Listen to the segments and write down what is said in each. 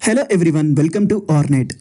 Hello everyone, welcome to Arnet.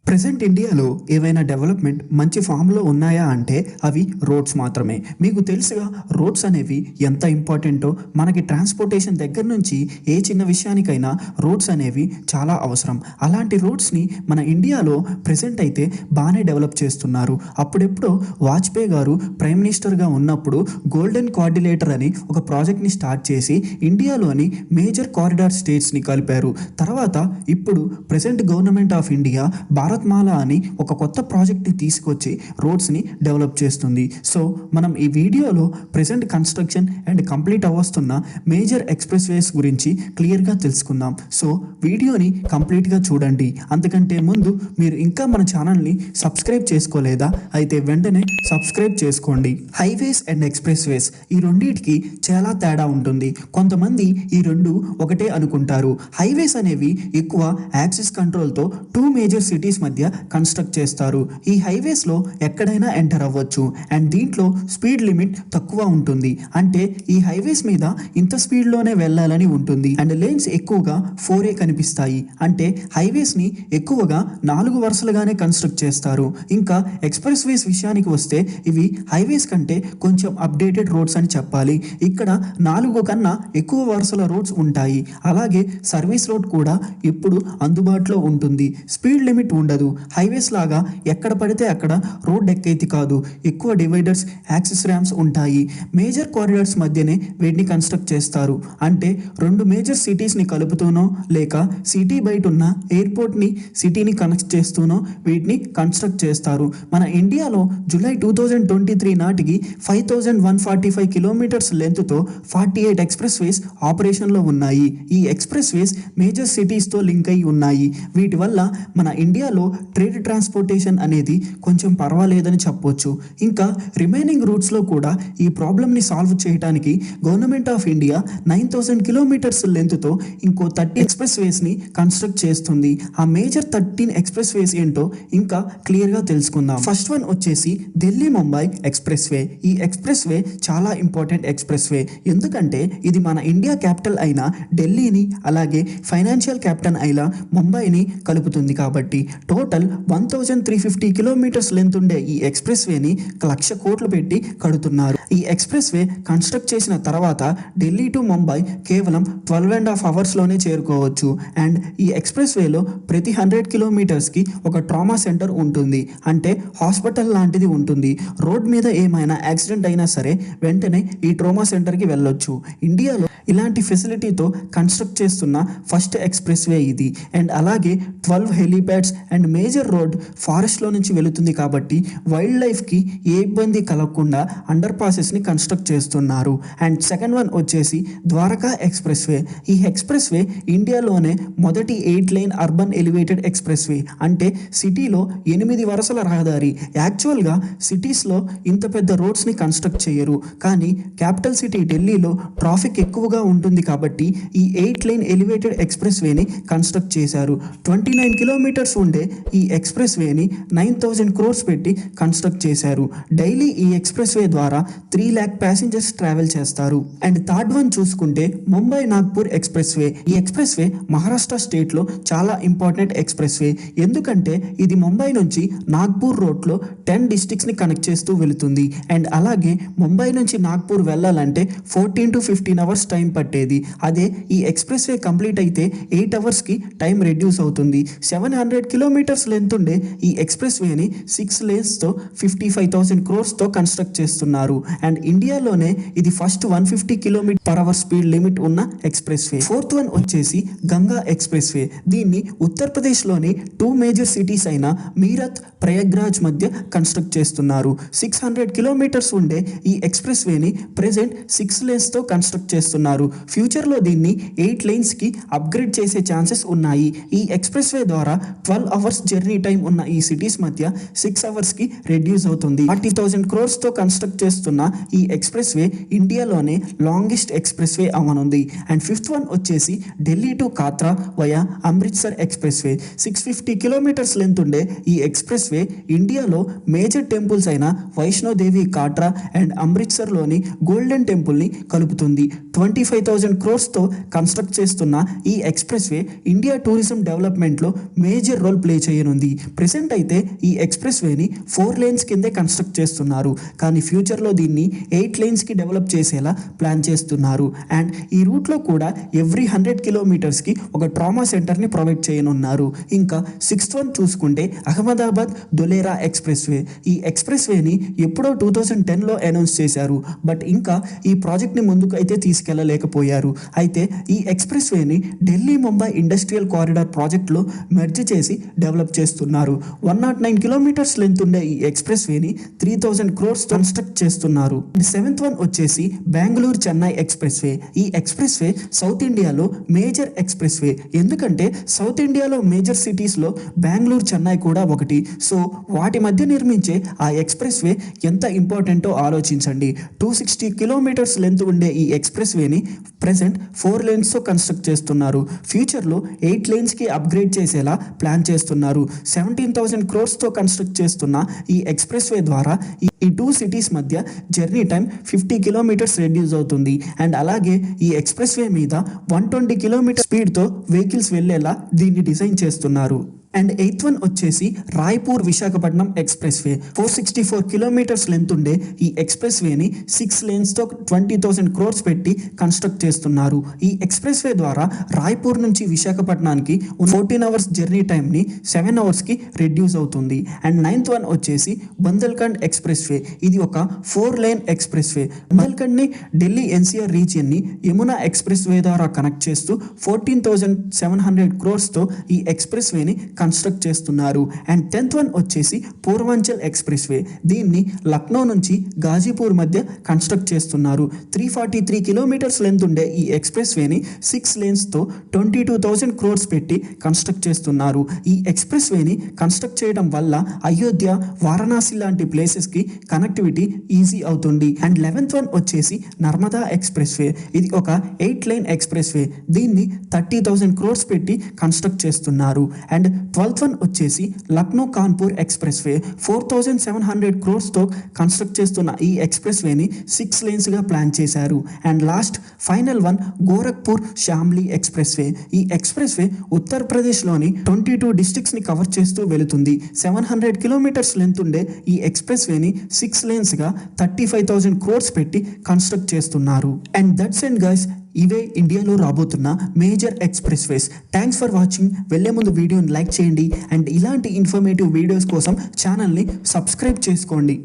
Present ఇండియాలో ఏవైనా development మంచి ఫామ్లో ఉన్నాయా అంటే అవి రోడ్స్ మాత్రమే. మీకు తెలుసుగా రోడ్స్ అనేవి ఎంత ఇంపార్టెంటో. మనకి ట్రాన్స్పోర్టేషన్ దగ్గర నుంచి ఏ చిన్న విషయానికైనా రోడ్స్ అనేవి చాలా అవసరం. అలాంటి రోడ్స్ని మన ఇండియాలో ప్రెసెంట్ అయితే బాగానే డెవలప్ చేస్తున్నారు. అప్పుడెప్పుడో వాజ్పేయి గారు ప్రైమ్ మినిస్టర్గా ఉన్నప్పుడు గోల్డెన్ కోఆర్డినేటర్ అని ఒక ప్రాజెక్ట్ని స్టార్ట్ చేసి ఇండియాలోని మేజర్ కారిడార్ స్టేట్స్ని కలిపారు. తర్వాత ఇప్పుడు present government of India Bharatmala అని ఒక కొత్త ప్రాజెక్ట్ని తీసుకొచ్చి రోడ్స్ని డెవలప్ చేస్తుంది. సో మనం ఈ వీడియోలో ప్రెసెంట్ కన్స్ట్రక్షన్ అండ్ కంప్లీట్ అవ్వస్తున్న మేజర్ ఎక్స్ప్రెస్ వేస్ గురించి క్లియర్గా తెలుసుకుందాం. సో వీడియోని కంప్లీట్గా చూడండి. అంతకంటే ముందు మీరు ఇంకా మన ఛానల్ని సబ్స్క్రైబ్ చేసుకోలేదా అయితే వెంటనే సబ్స్క్రైబ్ చేసుకోండి. హైవేస్ అండ్ ఎక్స్ప్రెస్ వేస్ ఈ రెండింటికి చాలా తేడా ఉంటుంది. కొంతమంది ఈ రెండు ఒకటే అనుకుంటారు. హైవేస్ అనేవి ఎక్కువ యాక్సిస్ కంట్రోల్తో టూ మేజర్ సిటీస్ మధ్య కన్స్ట్రక్ట్ చేస్తారు. ఈ హైవేస్ లో ఎక్కడైనా ఎంటర్ అవ్వచ్చు అండ్ దీంట్లో స్పీడ్ లిమిట్ తక్కువ ఉంటుంది. అంటే ఈ హైవేస్ మీద ఇంత స్పీడ్ లోనే వెళ్ళాలని ఉంటుంది అండ్ లేన్స్ ఎక్కువగా 4A కనిపిస్తాయి. అంటే హైవేస్ ని ఎక్కువగా 4 వరుసలుగానే కన్స్ట్రక్ట్ చేస్తారు. ఇంకా ఎక్స్ప్రెస్ వేస్ విషయానికి వస్తే ఇవి హైవేస్ కంటే కొంచెం అప్డేటెడ్ రోడ్స్ అని చెప్పాలి. ఇక్కడ 4 కన్నా ఎక్కువ వరుసల రోడ్స్ ఉంటాయి. అలాగే సర్వీస్ రోడ్ కూడా ఇప్పుడు అందుబాటులో ఉంటుంది. స్పీడ్ లిమిట్ ఉండదు. హైవేస్ లాగా ఎక్కడ పడితే అక్కడ రోడ్ ఎక్కైతే కాదు. ఎక్కువ డివైడర్స్, యాక్సిస్ ర్యాంప్స్ ఉంటాయి. మేజర్ కారిడార్స్ మధ్యనే వీటిని కన్స్ట్రక్ట్ చేస్తారు. అంటే రెండు మేజర్ సిటీస్ని కలుపుతూనో లేక సిటీ బయట ఉన్న ఎయిర్పోర్ట్ని సిటీని కనెక్ట్ చేస్తూనో వీటిని కన్స్ట్రక్ట్ చేస్తారు. మన ఇండియాలో జూలై 2023 నాటికి 5145 కిలోమీటర్స్ లెంత్తో 48 ఎక్స్ప్రెస్ వేస్ ఆపరేషన్లో ఉన్నాయి. ఈ ఎక్స్ప్రెస్ వేస్ మేజర్ సిటీస్తో లింక్ అయి ఉన్నాయి. వీటి వల్ల మన ఇండియాలో ట్రేడ్ ట్రాన్స్పోర్టేషన్ అనేది కొంచెం పర్వాలేదని చెప్పొచ్చు. ఇంకా రిమైనింగ్ రూట్స్లో కూడా ఈ ప్రాబ్లమ్ని సాల్వ్ చేయడానికి గవర్నమెంట్ ఆఫ్ ఇండియా 9000 కిలోమీటర్స్ లెంత్తో ఇంకో 30 ఎక్స్ప్రెస్ వేస్ని కన్స్ట్రక్ట్ చేస్తుంది. ఆ మేజర్ 13 ఎక్స్ప్రెస్ వేస్ ఏంటో ఇంకా క్లియర్గా తెలుసుకుందాం. ఫస్ట్ వన్ వచ్చేసి ఢిల్లీ ముంబై ఎక్స్ప్రెస్ వే. ఈ ఎక్స్ప్రెస్ వే చాలా ఇంపార్టెంట్ ఎక్స్ప్రెస్ వే. ఎందుకంటే ఇది మన ఇండియా క్యాపిటల్ అయిన ఢిల్లీని అలాగే ఫైనాన్షియల్ క్యాపిటల్ అయిన ముంబైని కలుపుతుంది. కాబట్టి టోటల్ 1350 కిలోమీటర్స్ లెంత్ ఉండే ఈ ఎక్స్ప్రెస్ వేని 1,00,000 కోట్లు పెట్టి కడుతున్నారు. ఈ ఎక్స్ప్రెస్ వే కన్స్ట్రక్ట్ చేసిన తర్వాత ఢిల్లీ టు ముంబై కేవలం 12.5 అవర్స్లోనే చేరుకోవచ్చు. అండ్ ఈ ఎక్స్ప్రెస్ వేలో ప్రతి 100 కిలోమీటర్స్కి ఒక ట్రామా సెంటర్ ఉంటుంది. అంటే హాస్పిటల్ లాంటిది ఉంటుంది. రోడ్ మీద ఏమైనా యాక్సిడెంట్ అయినా సరే వెంటనే ఈ ట్రామా సెంటర్కి వెళ్ళొచ్చు. ఇండియాలో ఇలాంటి ఫెసిలిటీతో కన్స్ట్రక్ట్ చేస్తున్న ఫస్ట్ ఎక్స్ప్రెస్ వే ఇది. అండ్ అలాగే 12 హెలీప్యాడ్స్ అండ్ మేజర్ రోడ్ ఫారెస్ట్లో నుంచి వెళుతుంది. కాబట్టి వైల్డ్ లైఫ్కి ఏ ఇబ్బంది కలగకుండా అండర్ పాసెస్ని కన్స్ట్రక్ట్ చేస్తున్నారు. అండ్ సెకండ్ వన్ వచ్చేసి ద్వారకా ఎక్స్ప్రెస్ వే. ఈ ఎక్స్ప్రెస్ వే ఇండియాలోనే మొదటి 8 line urban elevated express way. అంటే సిటీలో 8 వరుసల రహదారి. యాక్చువల్గా సిటీస్లో ఇంత పెద్ద రోడ్స్ని కన్స్ట్రక్ట్ చేయరు. కానీ క్యాపిటల్ సిటీ ఢిల్లీలో ట్రాఫిక్ ఎక్కువగా ఉంటుంది కాబట్టి ఈ 8 లైన్ ఎలివేటెడ్ ఎక్స్ప్రెస్ వేని కన్స్ట్రక్ట్ చేశారు. 29 కిలోమీటర్స్ ఉండే ఈ ఎక్స్ప్రెస్ వేని 9000 crores పెట్టి కన్స్ట్రక్ట్ చేశారు. డైలీ ఈ ఎక్స్ప్రెస్ వే ద్వారా 3 lakh ప్యాసింజర్స్ ట్రావెల్ చేస్తారు. అండ్ థర్డ్ వన్ చూసుకుంటే ముంబై నాగ్పూర్ ఎక్స్ప్రెస్ వే. ఈ ఎక్స్ప్రెస్ వే మహారాష్ట్ర స్టేట్లో చాలా ఇంపార్టెంట్ ఎక్స్ప్రెస్ వే. ఎందుకంటే ఇది ముంబై నుంచి నాగ్పూర్ రోడ్లో 10 డిస్ట్రిక్ట్స్ని కనెక్ట్ చేస్తూ వెళుతుంది. అండ్ అలాగే ముంబై నుంచి నాగ్పూర్ వెళ్ళాలంటే 14 to 15 అవర్స్ టైం పట్టేది. అదే ఈ ఎక్స్ప్రెస్ వే కంప్లీట్ అయితే 8 అవర్స్కి టైం రెడ్యూస్ అవుతుంది. 700 కిలోమీటర్స్ లెంత్ ఉండే ఈ ఎక్స్ప్రెస్ వేని 6 లేన్స్తో 55,000 crores కన్స్ట్రక్ట్ చేస్తున్నారు. అండ్ ఇండియాలోనే ఇది ఫస్ట్ 150 km/h స్పీడ్ లిమిట్ ఉన్న ఎక్స్ప్రెస్ వే. ఫోర్త్ వన్ వచ్చేసి గంగా ఎక్స్ప్రెస్ వే. దీన్ని ఉత్తరప్రదేశ్లోని 2 మేజర్ సిటీస్ అయిన మీరత్, ప్రయాగ్రాజ్ మధ్య కన్స్ట్రక్ట్ చేస్తున్నారు. 600 కిలోమీటర్స్ ఉండే ఈ ఎక్స్ప్రెస్ వేని ప్రెజెంట్ 6 లేన్స్తో కన్స్ట్రక్ట్ చేస్తున్నారు. ఫ్యూచర్లో దీన్ని 8 లేన్స్కి అప్గ్రేడ్ చేసే ఛాన్సెస్ ఉన్నాయి. ఈ ఎక్స్ప్రెస్ వే ద్వారా 12 hours అవర్స్ జర్నీ టైం ఉన్న ఈ సిటీస్ మధ్య 6 అవర్స్కి రెడ్యూస్ అవుతుంది. 40,000 క్రోర్స్తో కన్స్ట్రక్ట్ చేస్తున్న ఈ ఎక్స్ప్రెస్ వే ఇండియాలోనే లాంగెస్ట్ ఎక్స్ప్రెస్ వే అవనుంది. అండ్ ఫిఫ్త్ వన్ వచ్చేసి Delhi to Katra via Amritsar expressway. 650 kilometres length ఉండే ఈ ఎక్స్ప్రెస్ వే ఇండియాలో మేజర్ టెంపుల్స్ అయిన వైష్ణోదేవి కాట్రా అండ్ అమృత్సర్లోని గోల్డెన్ టెంపుల్ని కలుపుతుంది. 25,000 క్రోర్స్తో కన్స్ట్రక్ట్ చేస్తున్న ఈ ఎక్స్ప్రెస్ వే ఇండియా టూరిజం డెవలప్మెంట్లో మేజర్ రోల్ ప్లే చేయనుంది. ప్రెసెంట్ అయితే ఈ ఎక్స్ప్రెస్ వేని 4 లేన్స్ కిందే కన్స్ట్రక్ట్ చేస్తున్నారు, కానీ ఫ్యూచర్లో దీన్ని 8 లేన్స్కి డెవలప్ చేసేలా ప్లాన్ చేస్తున్నారు. అండ్ ఈ రూట్లో కూడా ఎవ్రీ 100 కిలోమీటర్స్కి ఒక ట్రామా సెంటర్ని ప్రొవైడ్ చేయనున్నారు. ఇంకా 6th వన్ చూసుకుంటే అహ్మదాబాద్ ధులేరా ఎక్స్ప్రెస్ వే. ఈ ఎక్స్ప్రెస్ వేని ఎప్పుడో 2010లో అనౌన్స్ చేశారు, బట్ ఇంకా ఈ ప్రాజెక్ట్ని ముందుకు అయితే తీసుకెళ్లలేకపోయారు. అయితే ఈ ఎక్స్ప్రెస్ వేని ఢిల్లీ ముంబై ఇండస్ట్రియల్ కారిడార్ ప్రాజెక్ట్లో మెర్జ్ చేసి డెవలప్ చేస్తున్నారు. 109 కిలోమీటర్స్ లెంత్ ఉండే ఈ ఎక్స్ప్రెస్ వేని 3,000 క్రోర్స్ కన్స్ట్రక్ట్ చేస్తున్నారు. 7th వన్ వచ్చేసి బెంగళూరు చెన్నై ఎక్స్ప్రెస్ వే. ఈ ఎక్స్ప్రెస్ వే సౌత్ ఇండియాలో మేజర్ ఎక్స్ప్రెస్ వే. ఎందుకంటే సౌత్ ఇండియాలో మేజర్ సిటీస్లో బెంగళూరు చెన్నై కూడా ఒకటి. సో వాటి మధ్య నిర్మించే ఆ ఎక్స్ప్రెస్ వే ఎంత ఇంపార్టెంటో ఆలోచించండి. 260 కిలోమీటర్స్ లెంత్ ఉండే ఈ ఎక్స్ప్రెస్ వేని ప్రెసెంట్ 4 లేన్స్తో కన్స్ట్రక్ట్ చేస్తున్నారు. ఫ్యూచర్లో 8 లేన్స్కి అప్గ్రేడ్ చేసేలా ప్లాన్ చేస్తున్నారు. 17,000 క్రోర్స్తో కన్స్ట్రక్ట్ చేస్తున్న ఈ ఎక్స్ప్రెస్ వే ద్వారా ఈ 2 సిటీస్ మధ్య జర్నీ టైం 50 కిలోమీటర్స్ రెడ్యూస్ అవుతుంది. అండ్ అలాగే ఈ ఎక్స్ప్రెస్ వే మీద 120 కిలోమీటర్ స్పీడ్తో వెహికల్స్ వెళ్ళేలా దీన్ని డిజైన్ చేస్తున్నారు. అండ్ 8th వన్ వచ్చేసి Raipur Visakhapatnam express way. 464 kilometres length ఉండే ఈ ఎక్స్ప్రెస్ వేని 6 లేన్స్తో 20,000 క్రోర్స్ పెట్టి కన్స్ట్రక్ట్ చేస్తున్నారు. ఈ ఎక్స్ప్రెస్ వే ద్వారా రాయ్పూర్ నుంచి విశాఖపట్నానికి 14 అవర్స్ జర్నీ టైంని 7 అవర్స్కి రెడ్యూస్ అవుతుంది. అండ్ 9th వన్ వచ్చేసి బందల్ఖండ్ ఎక్స్ప్రెస్ వే. ఇది ఒక 4 లేన్ ఎక్స్ప్రెస్ వే. బందల్ఖండ్ని ఢిల్లీ ఎన్సీఆర్ రీజియన్ని యమునా ఎక్స్ప్రెస్ వే ద్వారా కనెక్ట్ చేస్తూ 14,700 క్రోర్స్తో ఈ ఎక్స్ప్రెస్ వేని కన్స్ట్రక్ట్ చేస్తున్నారు. అండ్ 10th వన్ వచ్చేసి పూర్వాంచల్ ఎక్స్ప్రెస్ వే. దీన్ని లక్నో నుంచి గాజీపూర్ మధ్య కన్స్ట్రక్ట్ చేస్తున్నారు. 343 కిలోమీటర్స్ లెంత్ ఉండే ఈ ఎక్స్ప్రెస్ వేని 6 లేన్స్తో 22,000 క్రోర్స్ పెట్టి కన్స్ట్రక్ట్ చేస్తున్నారు. ఈ ఎక్స్ప్రెస్ వేని కన్స్ట్రక్ట్ చేయడం వల్ల అయోధ్య, వారణాసి లాంటి ప్లేసెస్కి కనెక్టివిటీ ఈజీ అవుతుంది. అండ్ 11th వన్ వచ్చేసి నర్మదా ఎక్స్ప్రెస్ వే. ఇది ఒక 8 లైన్ ఎక్స్ప్రెస్ వే. దీన్ని 30,000 క్రోర్స్ పెట్టి కన్స్ట్రక్ట్ చేస్తున్నారు. అండ్ 12th వన్ వచ్చేసి లక్నో కాన్పూర్ ఎక్స్ప్రెస్ వే. 4,700 క్రోర్స్తో కన్స్ట్రక్ట్ చేస్తున్న ఈ ఎక్స్ప్రెస్ వేని 6 లేన్స్గా ప్లాన్ చేశారు. And last final one Gorakhpur Shamli expressway. ఈ ఎక్స్ప్రెస్ వే ఉత్తరప్రదేశ్లోని 22 డిస్ట్రిక్ట్స్ని కవర్ చేస్తూ వెళుతుంది. 700 కిలోమీటర్స్ లెంత్ ఉండే ఈ ఎక్స్ప్రెస్ వేని 6 లేన్స్గా 35,000 క్రోర్స్ పెట్టి కన్స్ట్రక్ట్ చేస్తున్నారు. అండ్ దట్స్ అండ్ గైస్, ఇవే ఇండియాలో రాబోతున్న major express ways. Thanks for watching. వెళ్ళే ముందు వీడియోని లైక్ చేయండి అండ్ ఇలాంటి ఇన్ఫర్మేటివ్ వీడియోస్ కోసం ఛానల్ని సబ్స్క్రైబ్ చేసుకోండి.